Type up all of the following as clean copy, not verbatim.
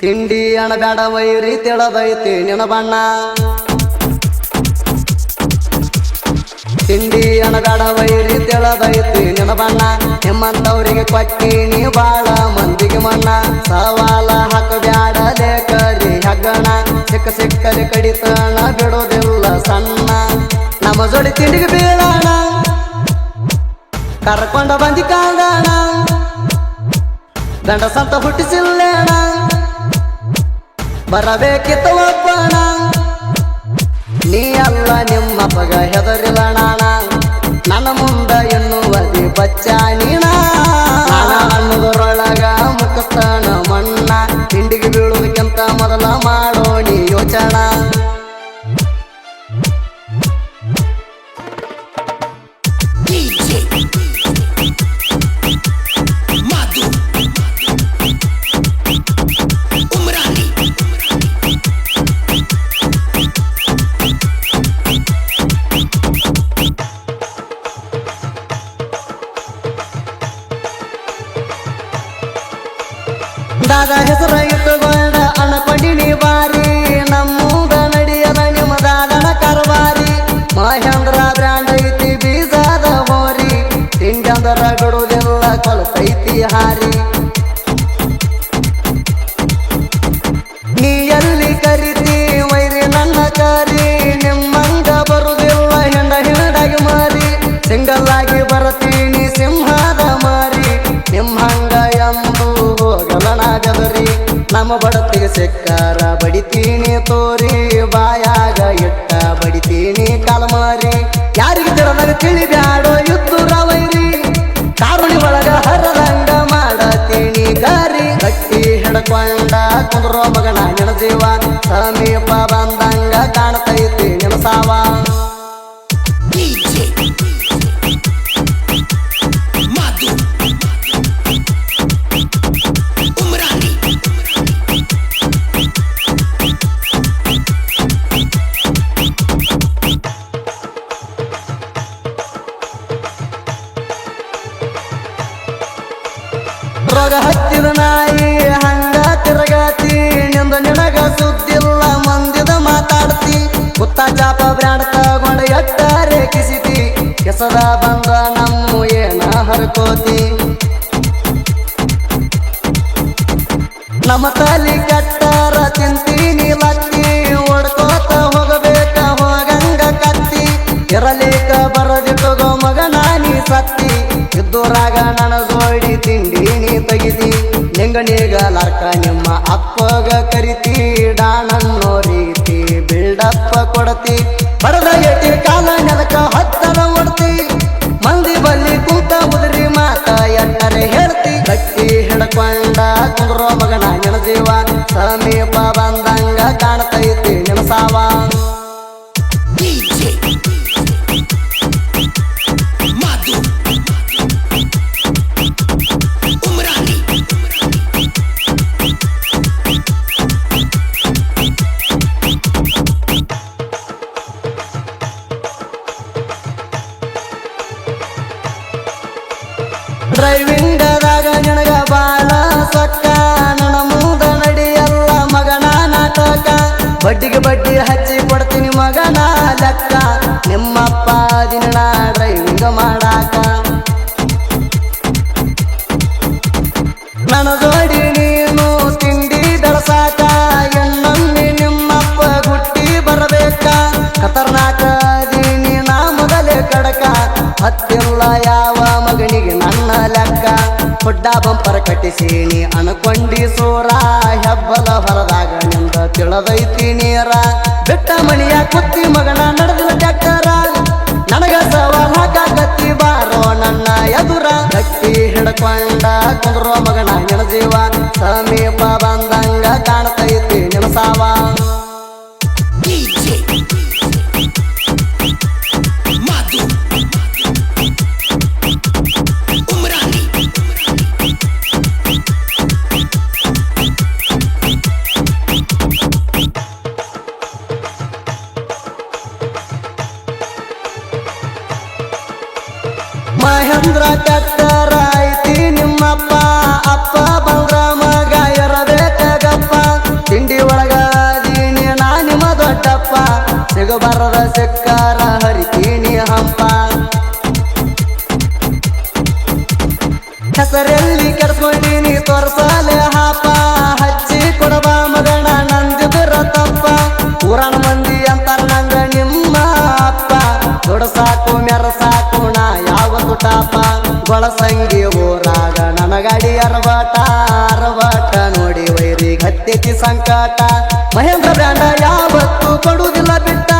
ತಿಂಡಿ ಅಣಬ್ಯಾಡ ವೈರಿ ತಿಳದೈತಿ ನಿನ ಬಣ್ಣ ತಿಂಡಿ ಅಣಬ್ಯಾಡ ವೈರಿ ತಿಳದೈತಿ ನಿನ ಬಣ್ಣ ನಿಮ್ಮಂತವ್ರಿಗೆ ಕೊಟ್ಟೀನಿ ಬಾಳ ಮಂದಿಗೆ ಮಣ್ಣ ಸವಾಲ ಹಾಕಬ್ಯಾಡ ಲೇಕರಿ ಹಗ್ಗಣ ಸಿಕ್ಕ ಸಿಕ್ಕಲಿ ಕಡಿತಣ ಬಿಡೋದಿಲ್ಲ ಸಣ್ಣ ನಮ್ಮ ಜೋಡಿ ತಿಂಡಿಗೆ ಬೀಳೋಣ ಕರ್ಕೊಂಡ ಬಂದಿ ಕಾಂಗಣ ಗಂಡ ಸಂತ ಹುಟ್ಟಿಸಿಲ್ಲೇಣ ಬರಬೇಕಿತ್ತ ಒಬ್ಬಣ ನೀ ಅಲ್ಲ ನಿಮ್ಮಪ್ಪಗ ಹೆದರಿಲ್ಲಣ ನನ್ನ ಮುಂದ ಎನ್ನುವದಿ ಬಚ್ಚ ನೀಣ ಅನ್ನೋದ್ರೊಳಗ ಮುಖಸ್ಥಾನ ಮಣ್ಣ ತಿಂಡಿಗೆ ಬೀಳುವುದಕ್ಕಿಂತ ಮೊದಲ ಮಾಡೋ ನೀ ಯೋಚನ ದಾದ ಹೆಸರ ಇಟ್ಟುಕೊಂಡ ಅಣಕೊಂಡಿನಿ ಬಾರಿ ನಮ್ಮೂದ ನಡಿಯದ ನಿಮ್ಮ ದಾದನ ಕರವಾರಿ ಮಹೇಂದ್ರ ಬ್ರ್ಯಾಂಡ್ ಐತಿ ಬೀಜದ ಮೋರಿ ತಿಂಡಿ ಅಂದರ ಗಡುದಿಲ್ಲ ಕೊಲತೈತಿ ಹಾರಿ ನೀ ಎಲ್ಲಿ ಕರಿತಿ ವೈರಿ ನನ್ನ ಕಾರಿ ನಿಮ್ಮಂಗ ಬರುದಿಲ್ಲ ಹೆಂಡ ಹಿಂಡಾಗಿ ಮಾರಿ ಸಿಂಗಲ್ ಆಗಿ ಬರತೀನಿ ಸಿಂಹದ ಮಾರಿ ನಿಮ್ಮಂಗ ಎಂದು ಹೋಗಲಣ ಗದರಿ ನಮ್ಮ ಬಡತಿಗೆ ಸಿಕ್ಕಾರ ಬಡಿತೀನಿ ತೋರಿ ಬಾಯಾಗ ಇಟ್ಟ ಬಡಿತೀನಿ ಕಾಲಮಾರಿ ಯಾರಿಗೆ ತಿಳದಾಗ ತಿಳಿಬ್ಯಾಡೋ ಯುದ್ಧರ ವೈರಿ ಕಾರುಣಿ ಒಳಗ ಹರದಂಗ ಮಾಡತೀನಿ ಗಾರಿ ಗಟ್ಟಿ ಹಿಡ್ಕೊಂಡ ಕುಂದ್ರೋ ಮಗನ ನಿನ ಜೀವ ಸಮೀಪ ಬಂದಂಗ ಕಾಣ್ತೈತಿ ನಿನ ಸಾವ ರೋಗ ಹತ್ತಿದ ನಾಯಿ ಹಂಗ ತಿರುಗಾತಿ ನಿಂದ ನಿನಗ ಸುದ್ದಿಲ್ಲ ಮಂದಿದ ಮಾತಾಡ್ತಿ ಕುತ್ತ ಚಾಪ ಬ್ರ್ಯಾಂಡ್ ತಗೊಂಡ ಎಟ್ಟ ರೇಖಿಸಿತಿ ಕೆಸದ ಬಂದ ನಮ್ಮ ಏನ ಹರ್ಕೋತಿ ನಮ್ಮ ತಲಿ ಕಟ್ಟಾರ ತಿಂತೀನಿ ಲತ್ತಿ ಓಡ್ಕೋತ ಹೋಗಬೇಕ ಹೋಗಂಗ ಕತ್ತಿ ಇರಲಿಕ ಬರದಿಟ್ಟಗೋ ಮಗನ ನೀ ಸತ್ತಿ ಇದ್ದೂರಾಗ ನನ್ನ ಜೋಡಿ ತಿಂಡಿ ನೀ ತೆಗಿತಿ ನಿಂಗನಿಗಲಾರ್ಕ ನಿಮ್ಮ ಅಪ್ಪಗ ಕರಿತಿ ಡಾಣನ್ನೋ ರೀತಿ ಬಿಲ್ಡಪ್ಪ ಕೊಡತಿ ಬಡದ ಏಟಿ ಕಾಲ ನೆಲಕ ಹತ್ತರ ಓಡ್ತಿ ಮಂದಿ ಬಲ್ಲಿ ಕೂತ ಉದುರಿ ಮಾತ ಎಟ್ಟರೆ ಹೇಳ್ತಿ ಗಟ್ಟಿ ಹಿಡ್ಕೊಂಡ ಕುಂದ್ರೋ ಮಗನ ನಿನ ಜೀವ ಸಮೀಪ ಬಂದಂಗ ಕಾಣ್ತೈತಿ ನಿನ ಸಾವ ಡ್ರೈವಿಂಗದಾಗ ನಿನಗ ಬಾಳ ಸೊಕ್ಕ ನನ್ನ ಮೂದ ನಡಿಯಲ್ಲ ಮಗನ ನಾಟಕ ಬಡ್ಡಿಗೆ ಬಡ್ಡಿ ಹಚ್ಚಿ ಕೊಡ್ತೀನಿ ಮಗನ ಲೆಕ್ಕ ನಿಮ್ಮಪ್ಪ ದಿನ ಡ್ರೈವಿಂಗ್ ಮಾಡಾಕ ನನ್ನ ಜೋಡಿ ನೀನು ತಿಂಡಿ ದಳಸಾಕ ಎನ್ನೊಮ್ಮೆ ನಿಮ್ಮಪ್ಪ ಗುಟ್ಟಿ ಬರಬೇಕ ಖತರ್ನಾಕ ದೀನಿ ನಾ ಮೊದಲೇ ಕಡಕ ಹತ್ತಿಲ್ಲ ಯಾವ ಮಗನಿಗೆ ನನ್ನ ಲೆಕ್ಕ ಹುಡ್ಡ ಬಂಪರ ಕಟ್ಟಿಸೀನಿ ಅನ್ಕೊಂಡಿ ಸೂರ ಹೆಬ್ಬಲ ಹೊರದಾಗ ನಿಂದ ತಿಳದೈತಿ ನೀರ ಬೆಟ್ಟ ಮಣಿಯ ಕುತ್ತಿ ಮಗನ ನಡೆದಿನ ಟ್ಯಾಕ್ಟರ ನನಗ ಸವಾಲ್ ಹಾಕತ್ತಿ ಬಾರೋ ನನ್ನ ಎದುರ ಗಟ್ಟಿ ಹಿಡ್ಕೊಂಡ ಕುಂದ್ರೋ ಮಗನ ನಿನ ಜೀವ ಸಮೀಪ ಬಂದಂಗ ಕಾಣ್ತೈತಿ ನಿನ ಸಾವ ಮಹೇಂದ್ರ ಟ್ಯಾಕ್ಟರ್ ಐತಿ ನಿಮ್ಮಪ್ಪ ಅಪ್ಪ ಬಂದ್ರ ಮಗ ಇರಬೇಕ ಗಪ್ಪ ಹೆಸರಲ್ಲಿ ಕೆಡ್ಸ್ಕೊಂಡೀನಿ ತೋರ್ಸಲೆ ಹಾಪ ಹಚ್ಚಿ ಕೊಡಬ ಮಗಣ ನಂದಿದ್ರ ತಪ್ಪ ಊರಣ ಮಂದಿ ಅಂತಾರ ನಂಗ ನಿಮ್ಮ ಅಪ್ಪ ದೊಡಸಾಕು ಮೆರಸಾಕು ನಾ ಯಾವತ್ತು ಟಾಪ ಗೊಳಸಂಗಿ ಊರಾಗ ನನಗಡಿ ಅರಬಾಟ ನೋಡಿ ವೈರಿ ಹತ್ತೆತಿ ಸಂಕಟ ಮಹೇಂದ್ರ ಬ್ಯಾಂಡ ಯಾವತ್ತು ಕೊಡುವುದಿಲ್ಲ ಬಿಟ್ಟ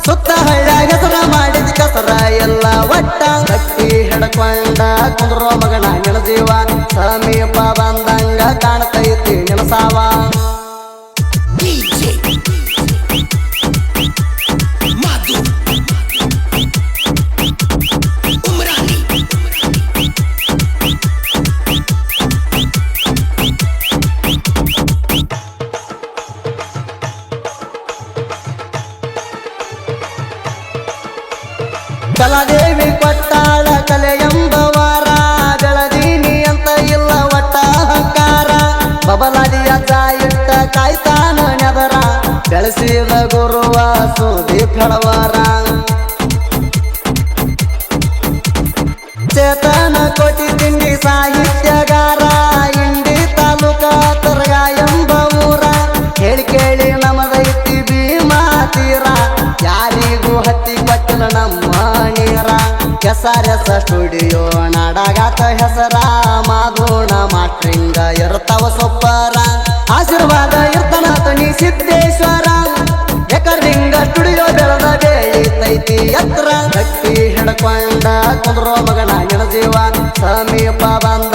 ಸುತ್ತ ಹಳ್ಳ ಹೆಸರ ಮಾಡಿದ ಕಸರ ಎಲ್ಲ ಒಟ್ಟ ಗಟ್ಟಿ ಹಿಡ್ಕೊಂಡ ಕುಂದ್ರೋ ಮಗನ ನಿನ ಜೀವ ಸಮೀಪ ಬಂದಂಗ ಕಾಣ್ತೈತಿ ನಿನಸಾವ ಕಲಾದೇವಿ ಕೊಟ್ಟಾಳ ಕಲೆ ಎಂಬವಾರ ಬೆಳದೀನಿ ಅಂತ ಇಲ್ಲ ಒಟ್ಟ ಅಹಂಕಾರ ಬಬಲಾದಿಯ ಇಟ್ಟ ಕಾಯ್ತಾನ ನೆದರ ಬೆಳೆಸಿದ ಗುರುವ ಸುದೀಪ್ ಹೆಳವಾರ ಚೇತನ ಕೋಟಿ ತಿಂಡಿ ಸಾಹಿತ್ಯಗಾರ ಇಂಡಿ ತಾಲೂಕ ತರಗ ಎಂಬ ಊರ ಹೇಳಿ ಕೇಳಿ ನಮದೈತಿ ಭೀಮಾ ತೀರ ಯಾರಿಗೂ ಹತ್ತಿ ಕೊಟ್ಟಿಲ್ಲ ನಮ್ಮ ನೀರ ಕೆಸರಸ ಸ್ಟುಡಿಯೋ ನಾಡಗಾತ ಹೆಸರ ಮಾಧೋಣ ಮಾಟ್ರಿಂಗ ಇರ್ತಾವ ಸೊಪ್ಪರ ಆಶೀರ್ವಾದ ಇರ್ತಾನ ನೀ ಸಿದ್ದೇಶ್ವರ ಎಕರಿಂಗ ಸ್ಟುಡಿಯೋ ಬೆಳೆದ ಬೆಳಿತೈತಿ ಎತ್ರ ಗಟ್ಟಿ ಹಿಡ್ಕೊಂಡ ಕುಂದ್ರೋ ಮಗನ ನಿನ ಜೀವ ಸಮೀಪ ಬಂದ